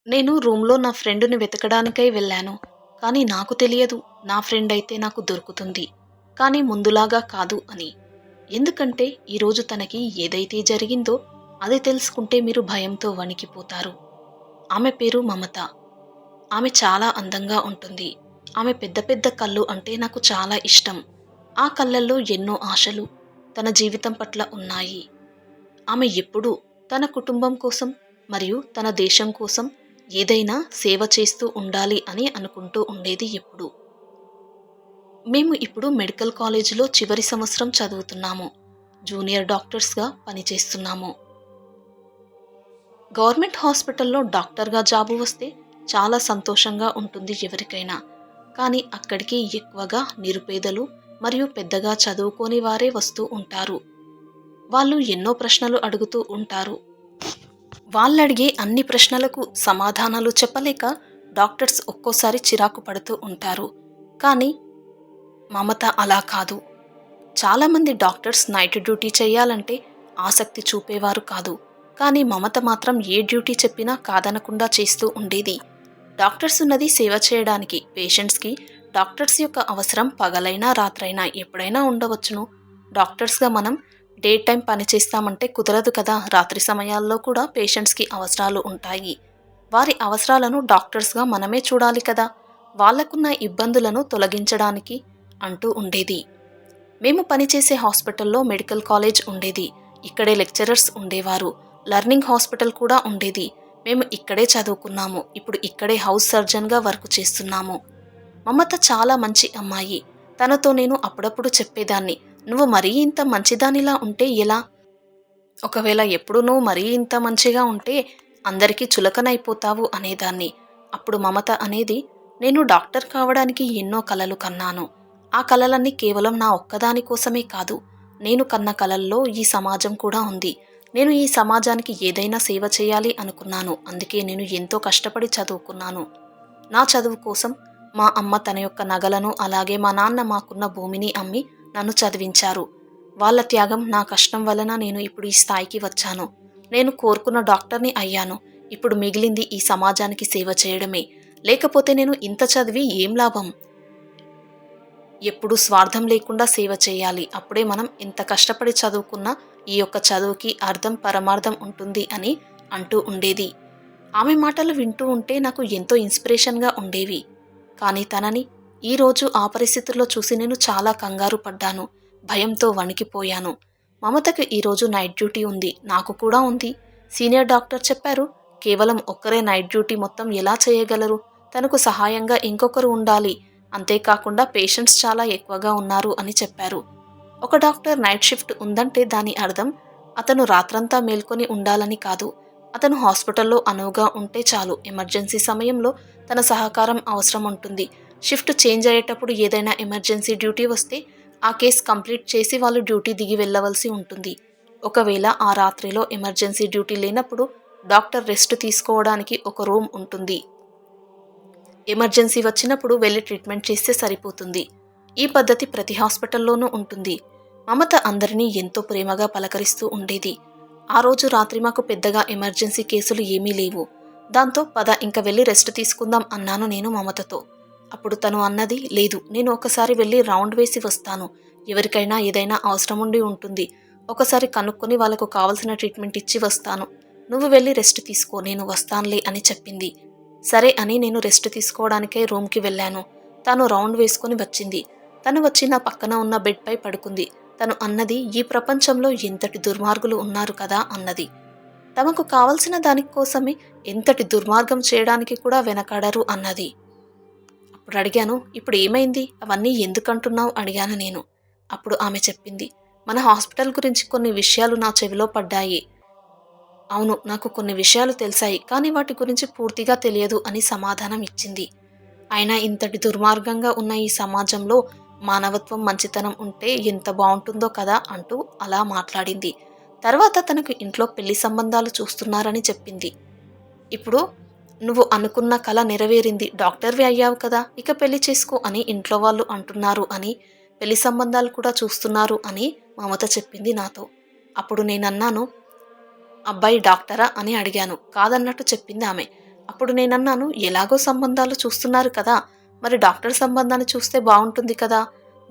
నేను రూమ్‌లో నా ఫ్రెండుని వెతకడానికై వెళ్ళాను. కానీ నాకు తెలియదు నా ఫ్రెండ్ అయితే నాకు దొరుకుతుంది. కానీ ముందులాగా కాదు అని. ఎందుకంటే ఈరోజు తనకి ఏదైతే జరిగిందో అది తెలుసుకుంటే మీరు భయంతో వణికిపోతారు. ఆమె పేరు మమత. ఆమె చాలా అందంగా ఉంటుంది. ఆమె పెద్ద పెద్ద కళ్ళు అంటే నాకు చాలా ఇష్టం. ఆ కళ్ళల్లో ఎన్నో ఆశలు తన జీవితం పట్ల ఉన్నాయి. ఆమె ఎప్పుడూ తన కుటుంబం కోసం మరియు తన దేశం కోసం ఏదైనా సేవ చేస్తూ ఉండాలి అని అనుకుంటూ ఉండేది ఎప్పుడు. మేము ఇప్పుడు మెడికల్ కాలేజీలో చివరి సంవత్సరం చదువుతున్నాము. జూనియర్ డాక్టర్స్గా పనిచేస్తున్నాము. గవర్నమెంట్ హాస్పిటల్లో డాక్టర్గా జాబు వస్తే చాలా సంతోషంగా ఉంటుంది ఎవరికైనా. కానీ అక్కడికి ఎక్కువగా నిరుపేదలు మరియు పెద్దగా చదువుకోని వారే వస్తూ ఉంటారు. వాళ్ళు ఎన్నో ప్రశ్నలు అడుగుతూ ఉంటారు. వాళ్ళడిగే అన్ని ప్రశ్నలకు సమాధానాలు చెప్పలేక డాక్టర్స్ ఒక్కోసారి చిరాకు పడుతూ ఉంటారు. కానీ మమత అలా కాదు. చాలామంది డాక్టర్స్ నైట్ డ్యూటీ చేయాలంటే ఆసక్తి చూపేవారు కాదు. కానీ మమత మాత్రం ఏ డ్యూటీ చెప్పినా కాదనకుండా చేస్తూ ఉండేది. డాక్టర్స్ ఉన్నది సేవ చేయడానికి. పేషెంట్స్కి డాక్టర్స్ యొక్క అవసరం పగలైనా రాత్రైనా ఎప్పుడైనా ఉండవచ్చును. డాక్టర్స్గా మనం డే టైం పని చేస్తామంటే కుదరదు కదా. రాత్రి సమయాల్లో కూడా పేషెంట్స్కి అవసరాలు ఉంటాయి. వారి అవసరాలను డాక్టర్స్గా మనమే చూడాలి కదా. వాళ్లకున్న ఇబ్బందులను తొలగించడానికి అంటూ ఉండేది. మేము పనిచేసే హాస్పిటల్లో మెడికల్ కాలేజ్ ఉండేది. ఇక్కడే లెక్చరర్స్ ఉండేవారు. లర్నింగ్ హాస్పిటల్ కూడా ఉండేది. మేము ఇక్కడే చదువుకున్నాము. ఇప్పుడు ఇక్కడే హౌస్ సర్జన్గా వర్క్ చేస్తున్నాము. మమత చాలా మంచి అమ్మాయి. తనతో నేను అప్పుడప్పుడు చెప్పేదాన్ని, నువ్వు మరీ ఇంత మంచిదానిలా ఉంటే ఎలా? ఒకవేళ ఎప్పుడు నువ్వు మరీ ఇంత మంచిగా ఉంటే అందరికీ చులకనైపోతావు అనేదాన్ని. అప్పుడు మమత అనేది, నేను డాక్టర్ కావడానికి ఎన్నో కలలు కన్నాను. ఆ కలలన్నీ కేవలం నా ఒక్కదాని కోసమే కాదు. నేను కన్న కలల్లో ఈ సమాజం కూడా ఉంది. నేను ఈ సమాజానికి ఏదైనా సేవ చేయాలి అనుకున్నాను. అందుకే నేను ఎంతో కష్టపడి చదువుకున్నాను. నా చదువు కోసం మా అమ్మ తన యొక్క నగలను అలాగే మా నాన్న మాకున్న భూమిని అమ్మి నన్ను చదివించారు. వాళ్ళ త్యాగం నా కష్టం వలన నేను ఇప్పుడు ఈ స్థాయికి వచ్చాను. నేను కోరుకున్న డాక్టర్ని అయ్యాను. ఇప్పుడు మిగిలింది ఈ సమాజానికి సేవ చేయడమే. లేకపోతే నేను ఇంత చదివి ఏం లాభం? ఎప్పుడూ స్వార్థం లేకుండా సేవ చేయాలి. అప్పుడే మనం ఎంత కష్టపడి చదువుకున్నా ఈ యొక్క చదువుకి అర్థం పరమార్థం ఉంటుంది అని అంటూ ఉండేది. ఆమె మాటలు వింటూ ఉంటే నాకు ఎంతో ఇన్స్పిరేషన్గా ఉండేవి. కానీ తనని ఈరోజు ఆ పరిస్థితుల్లో చూసి నేను చాలా కంగారు పడ్డాను. భయంతో వణికిపోయాను. మమతకు ఈరోజు నైట్ డ్యూటీ ఉంది. నాకు కూడా ఉంది. సీనియర్ డాక్టర్ చెప్పారు, కేవలం ఒక్కరే నైట్ డ్యూటీ మొత్తం ఎలా చేయగలరు? తనకు సహాయంగా ఇంకొకరు ఉండాలి. అంతేకాకుండా పేషెంట్స్ చాలా ఎక్కువగా ఉన్నారు అని చెప్పారు. ఒక డాక్టర్ నైట్ షిఫ్ట్ ఉందంటే దాని అర్థం అతను రాత్రంతా మేల్కొని ఉండాలని కాదు. అతను హాస్పిటల్లో అనువుగా ఉంటే చాలు. ఎమర్జెన్సీ సమయంలో తన సహకారం అవసరం ఉంటుంది. షిఫ్ట్ చేంజ్ అయ్యేటప్పుడు ఏదైనా ఎమర్జెన్సీ డ్యూటీ వస్తే ఆ కేసు కంప్లీట్ చేసి వాళ్ళు డ్యూటీ దిగి వెళ్ళవలసి ఉంటుంది. ఒకవేళ ఆ రాత్రిలో ఎమర్జెన్సీ డ్యూటీ లేనప్పుడు డాక్టర్ రెస్ట్ తీసుకోవడానికి ఒక రూమ్ ఉంటుంది. ఎమర్జెన్సీ వచ్చినప్పుడు వెళ్ళి ట్రీట్మెంట్ చేస్తే సరిపోతుంది. ఈ పద్ధతి ప్రతి హాస్పిటల్లోనూ ఉంటుంది. మమత అందరినీ ఎంతో ప్రేమగా పలకరిస్తూ ఉండేది. ఆ రోజు రాత్రి మాకు పెద్దగా ఎమర్జెన్సీ కేసులు ఏమీ లేవు. దాంతో పద ఇంక వెళ్ళి రెస్ట్ తీసుకుందాం అన్నాను నేను మమతతో. అప్పుడు తను అన్నది, లేదు, నేను ఒకసారి వెళ్ళి రౌండ్ వేసి వస్తాను. ఎవరికైనా ఏదైనా అవసరం ఉండి ఉంటుంది. ఒకసారి కనుక్కొని వాళ్ళకు కావలసిన ట్రీట్మెంట్ ఇచ్చి వస్తాను. నువ్వు వెళ్ళి రెస్ట్ తీసుకో, నేను వస్తానులే అని చెప్పింది. సరే అని నేను రెస్ట్ తీసుకోవడానికై రూమ్కి వెళ్ళాను. తను రౌండ్ వేసుకొని వచ్చింది. తను వచ్చి నా పక్కన ఉన్న బెడ్పై పడుకుంది. తను అన్నది, ఈ ప్రపంచంలో ఎంతటి దుర్మార్గులు ఉన్నారు కదా అన్నది. తమకు కావలసిన దానికోసమే ఎంతటి దుర్మార్గం చేయడానికి కూడా వెనకాడరు అన్నది. అప్పుడు అడిగాను, ఇప్పుడు ఏమైంది, అవన్నీ ఎందుకంటున్నావు అడిగాను నేను. అప్పుడు ఆమె చెప్పింది, మన హాస్పిటల్ గురించి కొన్ని విషయాలు నా చెవిలో పడ్డాయి. అవును, నాకు కొన్ని విషయాలు తెలిసాయి, కానీ వాటి గురించి పూర్తిగా తెలియదు అని సమాధానం ఇచ్చింది. అయినా ఇంతటి దుర్మార్గంగా ఉన్న ఈ సమాజంలో మానవత్వం మంచితనం ఉంటే ఎంత బాగుంటుందో కదా అంటూ అలా మాట్లాడింది. తర్వాత తనకు ఇంట్లో పెళ్లి సంబంధాలు చూస్తున్నారని చెప్పింది. ఇప్పుడు నువ్వు అనుకున్న కల నెరవేరింది, డాక్టర్వి అయ్యావు కదా, ఇక పెళ్లి చేసుకో అని ఇంట్లో వాళ్ళు అంటున్నారు అని, పెళ్లి సంబంధాలు కూడా చూస్తున్నారు అని మమత చెప్పింది నాతో. అప్పుడు నేనన్నాను, అబ్బాయి డాక్టరా అని అడిగాను. కాదన్నట్టు చెప్పింది ఆమె. అప్పుడు నేనన్నాను, ఎలాగో సంబంధాలు చూస్తున్నారు కదా, మరి డాక్టర్ సంబంధాన్ని చూస్తే బావుంటుంది కదా.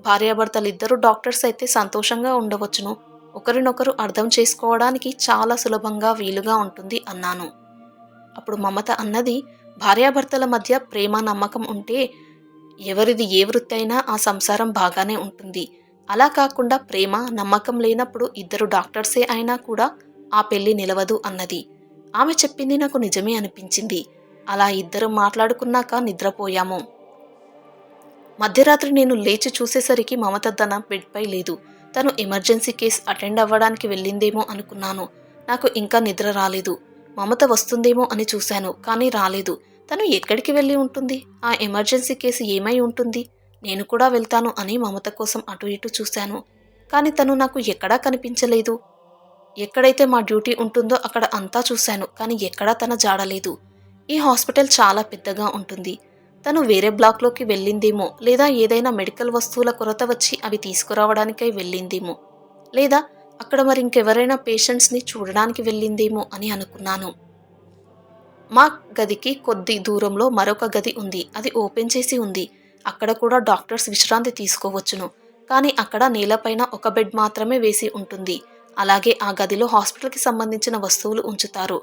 భార్యాభర్తలిద్దరూ డాక్టర్స్ అయితే సంతోషంగా ఉండవచ్చును. ఒకరినొకరు అర్థం చేసుకోవడానికి చాలా సులభంగా వీలుగా ఉంటుంది అన్నాను. అప్పుడు మమత అన్నది, భార్యాభర్తల మధ్య ప్రేమ నమ్మకం ఉంటే ఎవరిది ఏ వృత్తి అయినా ఆ సంసారం బాగానే ఉంటుంది. అలా కాకుండా ప్రేమ నమ్మకం లేనప్పుడు ఇద్దరు డాక్టర్సే అయినా కూడా ఆ పెళ్లి నిలవదు అన్నది. ఆమె చెప్పింది నాకు నిజమే అనిపించింది. అలా ఇద్దరం మాట్లాడుకున్నాక నిద్రపోయాము. మధ్యరాత్రి నేను లేచి చూసేసరికి మమత తన బెడ్పై లేదు. తను ఎమర్జెన్సీ కేస్ అటెండ్ అవ్వడానికి వెళ్ళిందేమో అనుకున్నాను. నాకు ఇంకా నిద్ర రాలేదు. మమత వస్తుందేమో అని చూశాను, కానీ రాలేదు. తను ఎక్కడికి వెళ్ళి ఉంటుంది? ఆ ఎమర్జెన్సీ కేసు ఏమై ఉంటుంది? నేను కూడా వెళ్తాను అని మమత కోసం అటు ఇటు చూశాను. కానీ తను నాకు ఎక్కడా కనిపించలేదు. ఎక్కడైతే మా డ్యూటీ ఉంటుందో అక్కడ అంతా చూశాను, కానీ ఎక్కడా తన జాడలేదు. ఈ హాస్పిటల్ చాలా పెద్దగా ఉంటుంది. తను వేరే బ్లాక్లోకి వెళ్ళిందేమో, లేదా ఏదైనా మెడికల్ వస్తువుల కొరత వచ్చి అవి తీసుకురావడానికై వెళ్ళిందేమో, లేదా అక్కడ మరింకెవరైనా పేషెంట్స్ని చూడడానికి వెళ్ళిందేమో అని అనుకున్నాను. మా గదికి కొద్ది దూరంలో మరొక గది ఉంది. అది ఓపెన్ చేసి ఉంది. అక్కడ కూడా డాక్టర్స్ విశ్రాంతి తీసుకోవచ్చును. కానీ అక్కడ నేలపైన ఒక బెడ్ మాత్రమే వేసి ఉంటుంది. అలాగే ఆ గదిలో హాస్పిటల్కి సంబంధించిన వస్తువులు ఉంచుతారు.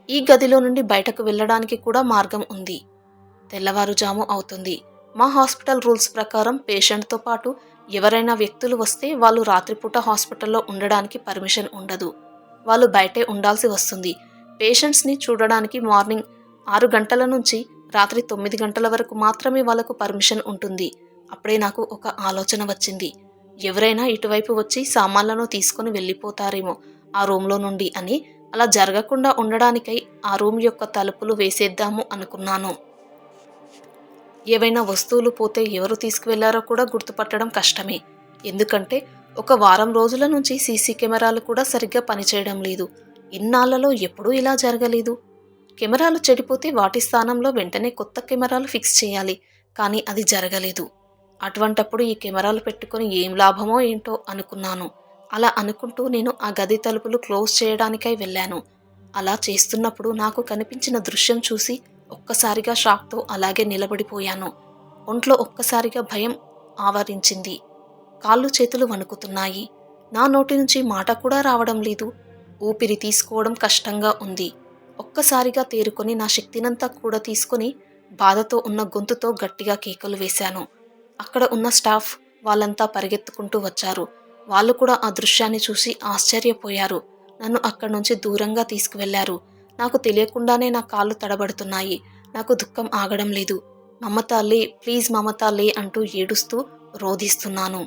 ఈ గదిలో నుండి బయటకు వెళ్ళడానికి కూడా మార్గం ఉంది. తెల్లవారుజాము అవుతుంది. మా హాస్పిటల్ రూల్స్ ప్రకారం పేషెంట్తో పాటు ఎవరైనా వ్యక్తులు వస్తే వాళ్ళు రాత్రిపూట హాస్పిటల్లో ఉండడానికి పర్మిషన్ ఉండదు. వాళ్ళు బయటే ఉండాల్సి వస్తుంది. పేషెంట్స్ని చూడడానికి మార్నింగ్ 6 గంటల నుంచి రాత్రి 9 గంటల వరకు మాత్రమే వాళ్ళకు పర్మిషన్ ఉంటుంది. అప్పుడే నాకు ఒక ఆలోచన వచ్చింది. ఎవరైనా ఇటువైపు వచ్చి సామాన్లను తీసుకొని వెళ్ళిపోతారేమో ఆ రూమ్లో నుండి అని. అలా జరగకుండా ఉండడానికై ఆ రూమ్ యొక్క తలుపులు వేసేద్దాము అనుకున్నాను. ఏవైనా వస్తువులు పోతే ఎవరు తీసుకువెళ్లారో కూడా గుర్తుపట్టడం కష్టమే. ఎందుకంటే ఒక వారం రోజుల నుంచి సీసీ కెమెరాలు కూడా సరిగ్గా పనిచేయడం లేదు. ఇన్నాళ్లలో ఎప్పుడూ ఇలా జరగలేదు. కెమెరాలు చెడిపోతే వాటి స్థానంలో వెంటనే కొత్త కెమెరాలు ఫిక్స్ చేయాలి. కానీ అది జరగలేదు. అటువంటప్పుడు ఈ కెమెరాలు పెట్టుకొని ఏం లాభమో ఏంటో అనుకున్నాను. అలా అనుకుంటూ నేను ఆ గది తలుపులు క్లోజ్ చేయడానికై వెళ్ళాను. అలా చేస్తున్నప్పుడు నాకు కనిపించిన దృశ్యం చూసి ఒక్కసారిగా షాక్తో అలాగే నిలబడిపోయాను. ఒంట్లో ఒక్కసారిగా భయం ఆవరించింది. కాళ్ళు చేతులు వణుకుతున్నాయి. నా నోటి నుంచి మాట కూడా రావడం లేదు. ఊపిరి తీసుకోవడం కష్టంగా ఉంది. ఒక్కసారిగా తేరుకొని నా శక్తినంతా కూడా తీసుకొని బాధతో ఉన్న గొంతుతో గట్టిగా కేకలు వేశాను. అక్కడ ఉన్న స్టాఫ్ వాళ్ళంతా పరిగెత్తుకుంటూ వచ్చారు. వాళ్ళు కూడా ఆ దృశ్యాన్ని చూసి ఆశ్చర్యపోయారు. నన్ను అక్కడి నుంచి దూరంగా తీసుకువెళ్లారు. నాకు తెలియకుండానే నా కాళ్ళు తడబడుతున్నాయి. నాకు దుఃఖం ఆగడం లేదు. మమత లే, ప్లీజ్ మమత లే అంటూ ఏడుస్తూ రోధిస్తున్నాను.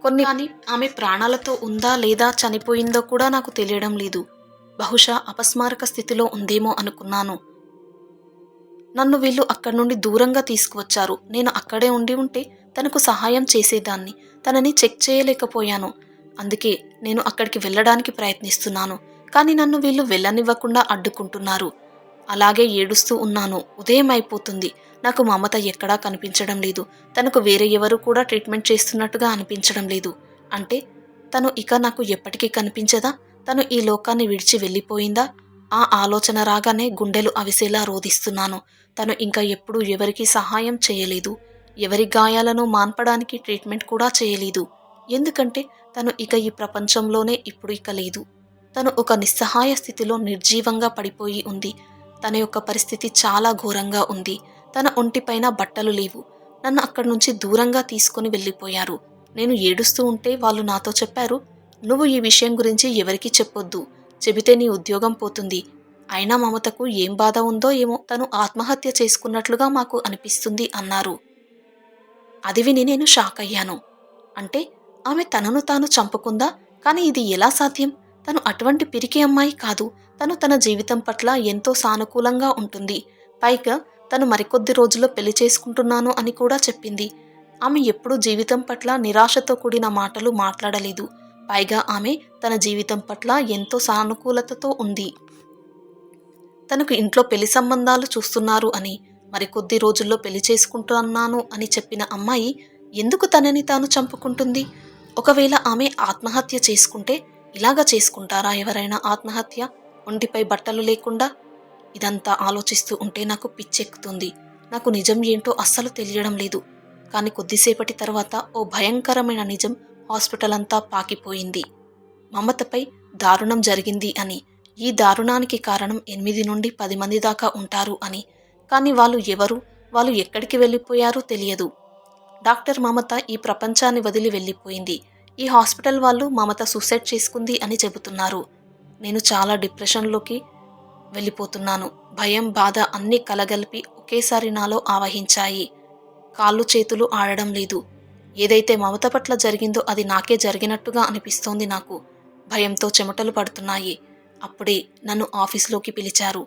కానీ ఆమె ప్రాణాలతో ఉందా లేదా చనిపోయిందో కూడా నాకు తెలియడం లేదు. బహుశా అపస్మారక స్థితిలో ఉందేమో అనుకున్నాను. నన్ను వీళ్ళు అక్కడి నుండి దూరంగా తీసుకువచ్చారు. నేను అక్కడే ఉండి ఉంటే తనకు సహాయం చేసేదాన్ని. తనని చెక్ చేయలేకపోయాను. అందుకే నేను అక్కడికి వెళ్ళడానికి ప్రయత్నిస్తున్నాను. కానీ నన్ను వీళ్ళు వెళ్ళనివ్వకుండా అడ్డుకుంటున్నారు. అలాగే ఏడుస్తూ ఉన్నాను. ఉదయం అయిపోతుంది. నాకు మమత ఎక్కడా కనిపించడం లేదు. తనకు వేరే ఎవరు కూడా ట్రీట్మెంట్ చేస్తున్నట్టుగా అనిపించడం లేదు. అంటే తను ఇక నాకు ఎప్పటికీ కనిపించదా? తను ఈ లోకాన్ని విడిచి వెళ్ళిపోయిందా? ఆ ఆలోచన రాగానే గుండెలు అవిసేలా రోధిస్తున్నాను. తను ఇంకా ఎప్పుడూ ఎవరికీ సహాయం చేయలేదు. ఎవరి గాయాలను మాన్పడానికి ట్రీట్మెంట్ కూడా చేయలేదు. ఎందుకంటే తను ఇక ఈ ప్రపంచంలోనే ఇప్పుడు ఇక లేదు. తను ఒక నిస్సహాయ స్థితిలో నిర్జీవంగా పడిపోయి ఉంది. తన యొక్క పరిస్థితి చాలా ఘోరంగా ఉంది. తన ఒంటిపైన బట్టలు లేవు. నన్ను అక్కడి నుంచి దూరంగా తీసుకుని వెళ్ళిపోయారు. నేను ఏడుస్తూ ఉంటే వాళ్ళు నాతో చెప్పారు, నువ్వు ఈ విషయం గురించి ఎవరికీ చెప్పొద్దు. చెబితే నీ ఉద్యోగం పోతుంది. అయినా మమతకు ఏం బాధ ఉందో ఏమో, తను ఆత్మహత్య చేసుకున్నట్లుగా మాకు అనిపిస్తుంది అన్నారు. అది విని నేను షాక్ అయ్యాను. అంటే ఆమె తనను తాను చంపుకుందా? కానీ ఇది ఎలా సాధ్యం? తను అటువంటి పిరికి అమ్మాయి కాదు. తను తన జీవితం పట్ల ఎంతో సానుకూలంగా ఉంటుంది. పైగా తను మరికొద్ది రోజుల్లో పెళ్లి చేసుకుంటున్నాను అని కూడా చెప్పింది. ఆమె ఎప్పుడూ జీవితం పట్ల నిరాశతో కూడిన మాటలు మాట్లాడలేదు. పైగా ఆమె తన జీవితం పట్ల ఎంతో సానుకూలతతో ఉంది. తనకు ఇంట్లో పెళ్లి సంబంధాలు చూస్తున్నారు అని, మరికొద్ది రోజుల్లో పెళ్లి చేసుకుంటున్నాను అని చెప్పిన అమ్మాయి ఎందుకు తనని తాను చంపుకుంటుంది? ఒకవేళ ఆమె ఆత్మహత్య చేసుకుంటే ఇలాగా చేసుకుంటారా ఎవరైనా ఆత్మహత్య? ఒంటిపై బట్టలు లేకుండా? ఇదంతా ఆలోచిస్తూ ఉంటే నాకు పిచ్చెక్కుతుంది. నాకు నిజం ఏంటో అస్సలు తెలియడం లేదు. కానీ కొద్దిసేపటి తర్వాత ఓ భయంకరమైన నిజం హాస్పిటల్ అంతా పాకిపోయింది. మమతపై దారుణం జరిగింది అని, ఈ దారుణానికి కారణం 8 నుండి 10 మంది దాకా ఉంటారు అని. కానీ వాళ్ళు ఎవరు, వాళ్ళు ఎక్కడికి వెళ్ళిపోయారో తెలియదు. డాక్టర్ మమత ఈ ప్రపంచాన్ని వదిలి వెళ్ళిపోయింది. ఈ హాస్పిటల్ వాళ్ళు మమత సూసైడ్ చేసుకుంది అని చెబుతున్నారు. నేను చాలా డిప్రెషన్లోకి వెళ్ళిపోతున్నాను. భయం, బాధ అన్నీ కలగలిపి ఒకేసారి నాలో ఆవహించాయి. కాళ్ళు చేతులు ఆడడం లేదు. ఏదైతే మమత పట్ల జరిగిందో అది నాకే జరిగినట్టుగా అనిపిస్తోంది నాకు. భయంతో చెమటలు పడుతున్నాయి. అప్పుడే నన్ను ఆఫీస్లోకి పిలిచారు.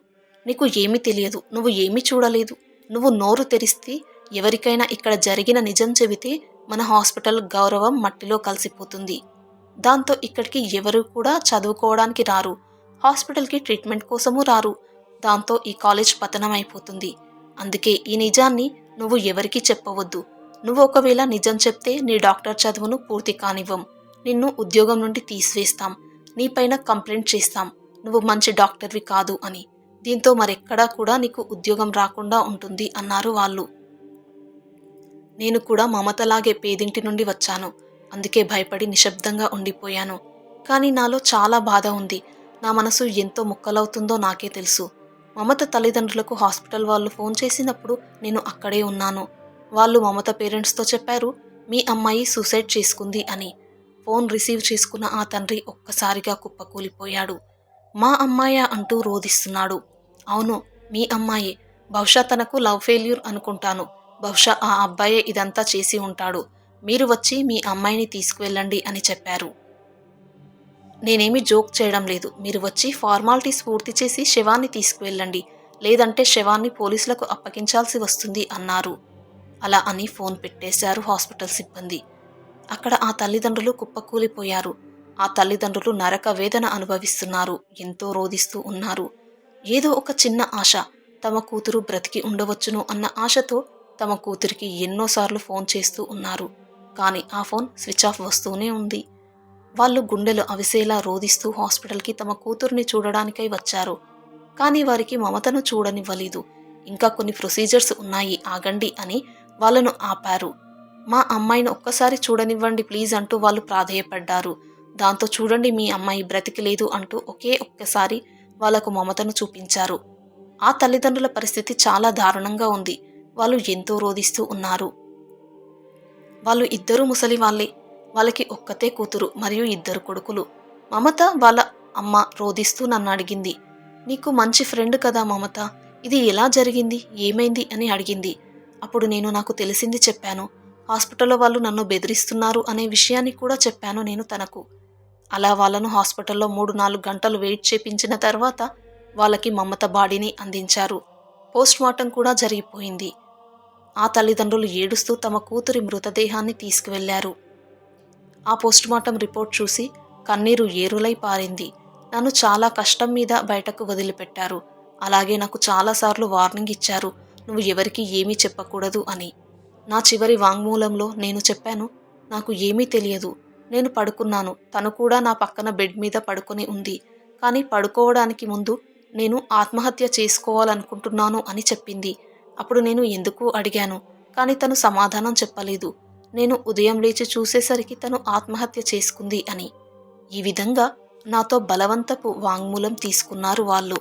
నీకు ఏమీ తెలియదు, నువ్వు ఏమీ చూడలేదు. నువ్వు నోరు తెరిస్తే ఎవరికైనా ఇక్కడ జరిగిన నిజం చెబితే మన హాస్పిటల్ గౌరవం మట్టిలో కలిసిపోతుంది. దాంతో ఇక్కడికి ఎవరు కూడా చదువుకోవడానికి రారు. హాస్పిటల్కి ట్రీట్మెంట్ కోసము రారు. దాంతో ఈ కాలేజ్ పతనం అయిపోతుంది. అందుకే ఈ నిజాన్ని నువ్వు ఎవరికీ చెప్పవద్దు. నువ్వు ఒకవేళ నిజం చెప్తే నీ డాక్టర్ చదువును పూర్తి కానివ్వం. నిన్ను ఉద్యోగం నుండి తీసివేస్తాం. నీపైన కంప్లైంట్ చేస్తాం. నువ్వు మంచి డాక్టర్వి కాదు అని. దీంతో మరెక్కడా కూడా నీకు ఉద్యోగం రాకుండా ఉంటుంది అన్నారు వాళ్ళు. నేను కూడా మమతలాగే పేదింటి నుండి వచ్చాను. అందుకే భయపడి నిశ్శబ్దంగా ఉండిపోయాను. కానీ నాలో చాలా బాధ ఉంది. నా మనసు ఎంతో ముక్కలవుతుందో నాకే తెలుసు. మమత తల్లిదండ్రులకు హాస్పిటల్ వాళ్ళు ఫోన్ చేసినప్పుడు నేను అక్కడే ఉన్నాను. వాళ్ళు మమత పేరెంట్స్తో చెప్పారు, మీ అమ్మాయి సూసైడ్ చేసుకుంది అని. ఫోన్ రిసీవ్ చేసుకున్న ఆ తండ్రి ఒక్కసారిగా కుప్పకూలిపోయాడు. మా అమ్మాయా అంటూ రోదిస్తున్నాడు. అవును, మీ అమ్మాయే. బహుశా తనకు లవ్ ఫెయిల్యూర్ అనుకుంటాను. బహుశా ఆ అబ్బాయే ఇదంతా చేసి ఉంటాడు. మీరు వచ్చి మీ అమ్మాయిని తీసుకువెళ్ళండి అని చెప్పారు. నేనేమీ జోక్ చేయడం లేదు. మీరు వచ్చి ఫార్మాలిటీస్ పూర్తి చేసి శవాన్ని తీసుకువెళ్ళండి. లేదంటే శవాన్ని పోలీసులకు అప్పగించాల్సి వస్తుంది అన్నారు. అలా అని ఫోన్ పెట్టేశారు హాస్పిటల్ సిబ్బంది. అక్కడ ఆ తల్లిదండ్రులు కుప్పకూలిపోయారు. ఆ తల్లిదండ్రులు నరక వేదన అనుభవిస్తున్నారు. ఎంతో రోదిస్తూ ఉన్నారు. ఏదో ఒక చిన్న ఆశ, తమ కూతురు బ్రతికి ఉండవచ్చును అన్న ఆశతో తమ కూతురికి ఎన్నోసార్లు ఫోన్ చేస్తూ ఉన్నారు. కానీ ఆ ఫోన్ స్విచ్ ఆఫ్ వస్తూనే ఉంది. వాళ్ళు గుండెలు అవిసేలా రోదిస్తూ హాస్పిటల్కి తమ కూతుర్ని చూడడానికై వచ్చారు. కానీ వారికి మమతను చూడనివ్వలేదు. ఇంకా కొన్ని ప్రొసీజర్స్ ఉన్నాయి, ఆగండి అని వాళ్ళను ఆపారు. మా అమ్మాయిని ఒక్కసారి చూడనివ్వండి ప్లీజ్ అంటూ వాళ్ళు ప్రాధేయపడ్డారు. దాంతో చూడండి మీ అమ్మాయి బ్రతికి లేదు అంటూ ఒకే ఒక్కసారి వాళ్లకు మమతను చూపించారు. ఆ తల్లిదండ్రుల పరిస్థితి చాలా దారుణంగా ఉంది. వాళ్ళు ఎంతో రోదిస్తూ ఉన్నారు. వాళ్ళు ఇద్దరూ ముసలి వాళ్ళే. వాళ్ళకి ఒక్కతే కూతురు మరియు 2 కొడుకులు. మమత వాళ్ళ అమ్మ రోదిస్తూ నన్ను అడిగింది, నీకు మంచి ఫ్రెండ్ కదా మమత, ఇది ఎలా జరిగింది, ఏమైంది అని అడిగింది. అప్పుడు నేను నాకు తెలిసింది చెప్పాను. హాస్పిటల్లో వాళ్ళు నన్ను బెదిరిస్తున్నారు అనే విషయాన్ని కూడా చెప్పాను నేను తనకు. అలా వాళ్ళను హాస్పిటల్లో 3-4 గంటలు వెయిట్ చేపించిన తర్వాత వాళ్ళకి మమత బాడీని అందించారు. పోస్ట్మార్టం కూడా జరిగిపోయింది. ఆ తల్లిదండ్రులు ఏడుస్తూ తమ కూతురి మృతదేహాన్ని తీసుకువెళ్లారు. ఆ పోస్ట్మార్టం రిపోర్ట్ చూసి కన్నీరు ఏరులై పారింది. నన్ను చాలా కష్టం మీద బయటకు వదిలిపెట్టారు. అలాగే నాకు చాలాసార్లు వార్నింగ్ ఇచ్చారు, నువ్వు ఎవరికీ ఏమీ చెప్పకూడదు అని. నా చివరి వాంగ్మూలంలో నేను చెప్పాను, నాకు ఏమీ తెలియదు. నేను పడుకున్నాను. తను కూడా నా పక్కన బెడ్ మీద పడుకొని ఉంది. కానీ పడుకోవడానికి ముందు నేను ఆత్మహత్య చేసుకోవాలనుకుంటున్నాను అని చెప్పింది. అప్పుడు నేను ఎందుకు అడిగాను. కానీ తను సమాధానం చెప్పలేదు. నేను ఉదయం లేచి చూసేసరికి తను ఆత్మహత్య చేసుకుంది అని. ఈ విధంగా నాతో బలవంతపు వాంగ్మూలం తీసుకున్నారు వాళ్ళు.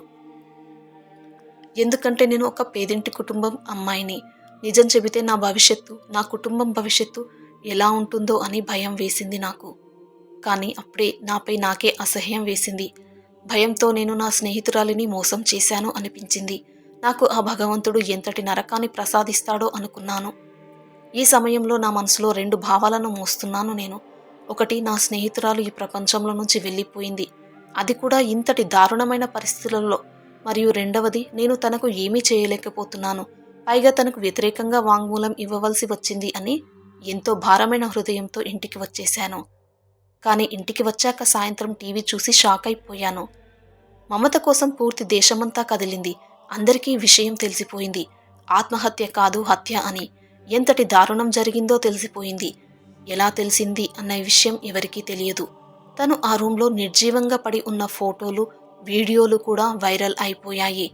ఎందుకంటే నేను ఒక పేదింటి కుటుంబం అమ్మాయిని. నిజం చెబితే నా భవిష్యత్తు, నా కుటుంబం భవిష్యత్తు ఎలా ఉంటుందో అని భయం వేసింది నాకు. కానీ అప్పుడే నాపై నాకే అసహ్యం వేసింది. భయంతో నేను నా స్నేహితురాలిని మోసం చేశాను అనిపించింది. నాకు ఆ భగవంతుడు ఎంతటి నరకాన్ని ప్రసాదిస్తాడో అనుకున్నాను. ఈ సమయంలో నా మనసులో 2 భావాలను మోస్తున్నాను నేను. ఒకటి, నా స్నేహితురాలు ఈ ప్రపంచంలో నుంచి వెళ్ళిపోయింది, అది కూడా ఇంతటి దారుణమైన పరిస్థితులలో. మరియు రెండవది, నేను తనకు ఏమీ చేయలేకపోతున్నాను, పైగా తనకు వ్యతిరేకంగా వాంగ్మూలం ఇవ్వవలసి వచ్చింది అని ఎంతో భారమైన హృదయంతో ఇంటికి వచ్చేశాను. కానీ ఇంటికి వచ్చాక సాయంత్రం టీవీ చూసి షాక్ అయిపోయాను. మమత కోసం పూర్తి దేశమంతా కదిలింది. అందరికీ విషయం తెలిసిపోయింది. ఆత్మహత్య కాదు, హత్య అని. ఎంతటి దారుణం జరిగిందో తెలిసిపోయింది. ఎలా తెలిసింది అన్న విషయం ఎవరికీ తెలియదు. తను ఆ రూంలో నిర్జీవంగా పడి ఉన్న ఫోటోలు, వీడియోలు కూడా వైరల్ అయిపోయాయి.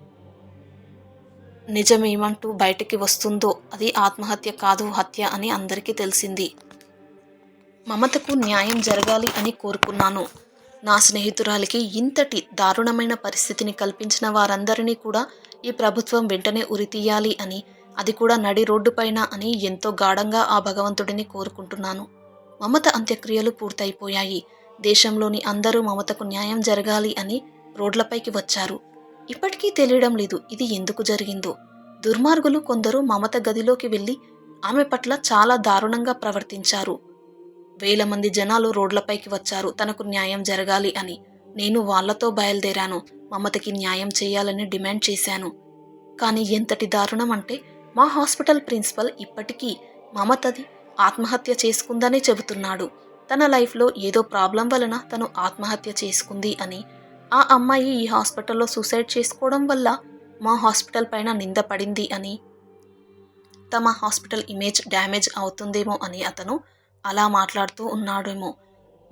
నిజమేమంటూ బయటికి వస్తుందో అది ఆత్మహత్య కాదు, హత్య అని అందరికీ తెలిసింది. మమతకు న్యాయం జరగాలి అని కోరుకున్నాను. నా స్నేహితురాలికి ఇంతటి దారుణమైన పరిస్థితిని కల్పించిన వారందరినీ కూడా ఈ ప్రభుత్వం వెంటనే ఉరితీయాలి అని, అది కూడా నడి రోడ్డుపైన అని ఎంతో గాఢంగా ఆ భగవంతుడిని కోరుకుంటున్నాను. మమత అంత్యక్రియలు పూర్తయిపోయాయి. దేశంలోని అందరూ మమతకు న్యాయం జరగాలి అని రోడ్లపైకి వచ్చారు. ఇప్పటికీ తెలియడం లేదు ఇది ఎందుకు జరిగిందో. దుర్మార్గులు కొందరు మమత గదిలోకి వెళ్లి ఆమె పట్ల చాలా దారుణంగా ప్రవర్తించారు. వేల మంది జనాలు రోడ్లపైకి వచ్చారు తనకు న్యాయం జరగాలి అని. నేను వాళ్లతో బయలుదేరాను. మమతకి న్యాయం చేయాలని డిమాండ్ చేశాను. కానీ ఎంతటి దారుణం అంటే మా హాస్పిటల్ ప్రిన్సిపల్ ఇప్పటికీ మమతది ఆత్మహత్య చేసుకుందనే చెబుతున్నాడు. తన లైఫ్లో ఏదో ప్రాబ్లం వలన తను ఆత్మహత్య చేసుకుంది అని, ఆ అమ్మాయి ఈ హాస్పిటల్లో సూసైడ్ చేసుకోవడం వల్ల మా హాస్పిటల్ పైన నింద పడింది అని, తమ హాస్పిటల్ ఇమేజ్ డ్యామేజ్ అవుతుందేమో అని అతను అలా మాట్లాడుతూ ఉన్నాడేమో.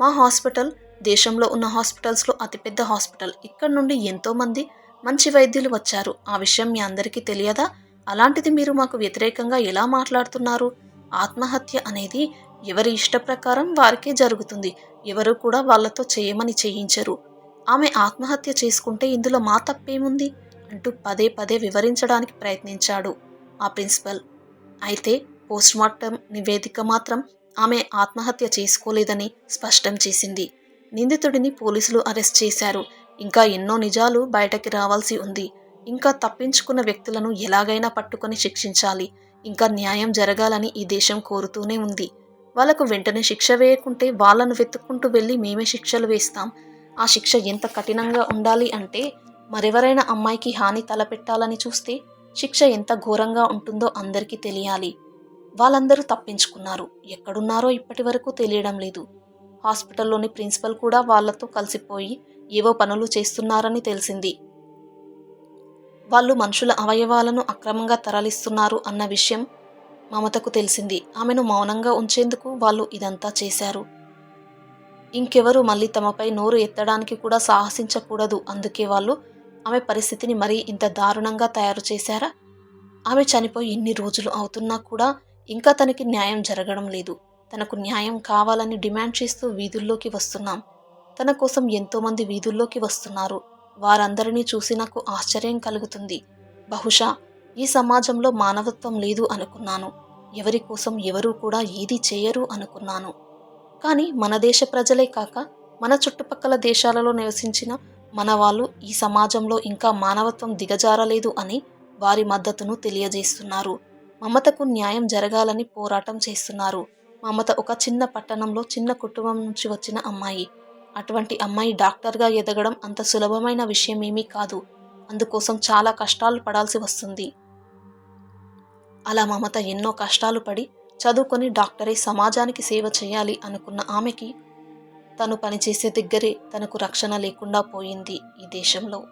మా హాస్పిటల్ దేశంలో ఉన్న హాస్పిటల్స్లో అతిపెద్ద హాస్పిటల్. ఇక్కడ నుండి ఎంతోమంది మంచి వైద్యులు వచ్చారు. ఆ విషయం మీ అందరికీ తెలియదా? అలాంటిది మీరు మాకు వ్యతిరేకంగా ఎలా మాట్లాడుతున్నారు? ఆత్మహత్య అనేది ఎవరి ఇష్ట ప్రకారం వారికే జరుగుతుంది. ఎవరు కూడా వాళ్లతో చేయమని చేయించరు. ఆమె ఆత్మహత్య చేసుకుంటే ఇందులో మా తప్పేముంది అంటూ పదే పదే వివరించడానికి ప్రయత్నించాడు ఆ ప్రిన్సిపల్. అయితే పోస్ట్మార్టం నివేదిక మాత్రం ఆమె ఆత్మహత్య చేసుకోలేదని స్పష్టం చేసింది. నిందితుడిని పోలీసులు అరెస్ట్ చేశారు. ఇంకా ఎన్నో నిజాలు బయటకి రావాల్సి ఉంది. ఇంకా తప్పించుకున్న వ్యక్తులను ఎలాగైనా పట్టుకొని శిక్షించాలి. ఇంకా న్యాయం జరగాలని ఈ దేశం కోరుతూనే ఉంది. వాళ్లకు వెంటనే శిక్ష వేయకుంటే వాళ్లను వెతుక్కుంటూ వెళ్ళి మేమే శిక్షలు వేస్తాం. ఆ శిక్ష ఎంత కఠినంగా ఉండాలి అంటే మరెవరైనా అమ్మాయికి హాని తలపెట్టాలని చూస్తే శిక్ష ఎంత ఘోరంగా ఉంటుందో అందరికీ తెలియాలి. వాళ్ళందరూ తప్పించుకున్నారు. ఎక్కడున్నారో ఇప్పటి వరకు తెలియడం లేదు. హాస్పిటల్లోని ప్రిన్సిపల్ కూడా వాళ్లతో కలిసిపోయి ఏవో పనులు చేస్తున్నారని తెలిసింది. వాళ్ళు మనుషుల అవయవాలను అక్రమంగా తరలిస్తున్నారు అన్న విషయం మమతకు తెలిసింది. ఆమెను మౌనంగా ఉంచేందుకు వాళ్ళు ఇదంతా చేశారు. ఇంకెవరు మళ్ళీ తమపై నోరు ఎత్తడానికి కూడా సాహసించకూడదు. అందుకే వాళ్ళు ఆమె పరిస్థితిని మరీ ఇంత దారుణంగా తయారు చేశారా? ఆమె చనిపోయి ఇన్ని రోజులు అవుతున్నా కూడా ఇంకా తనకి న్యాయం జరగడం లేదు. తనకు న్యాయం కావాలని డిమాండ్ చేస్తూ వీధుల్లోకి వస్తున్నాం. తన కోసం ఎంతోమంది వీధుల్లోకి వస్తున్నారు. వారందరినీ చూసి నాకు ఆశ్చర్యం కలుగుతుంది. బహుశా ఈ సమాజంలో మానవత్వం లేదు అనుకున్నాను. ఎవరి కోసం ఎవరూ కూడా ఏదీ చేయరు అనుకున్నాను. కానీ మన దేశ ప్రజలే కాక మన చుట్టుపక్కల దేశాలలో నివసించిన మన వాళ్ళు ఈ సమాజంలో ఇంకా మానవత్వం దిగజారలేదు అని వారి మద్దతును తెలియజేస్తున్నారు. మమతకు న్యాయం జరగాలని పోరాటం చేస్తున్నారు. మమత ఒక చిన్న పట్టణంలో చిన్న కుటుంబం నుంచి వచ్చిన అమ్మాయి. అటువంటి అమ్మాయి డాక్టర్గా ఎదగడం అంత సులభమైన విషయమేమీ కాదు. అందుకోసం చాలా కష్టాలు పడాల్సి వస్తుంది. అలా మమత ఎన్నో కష్టాలు పడి చదువుకొని డాక్టరే సమాజానికి సేవ చేయాలి అనుకున్న ఆమెకి తను పనిచేసే దగ్గరే తనకు రక్షణ లేకుండా పోయింది ఈ దేశంలో.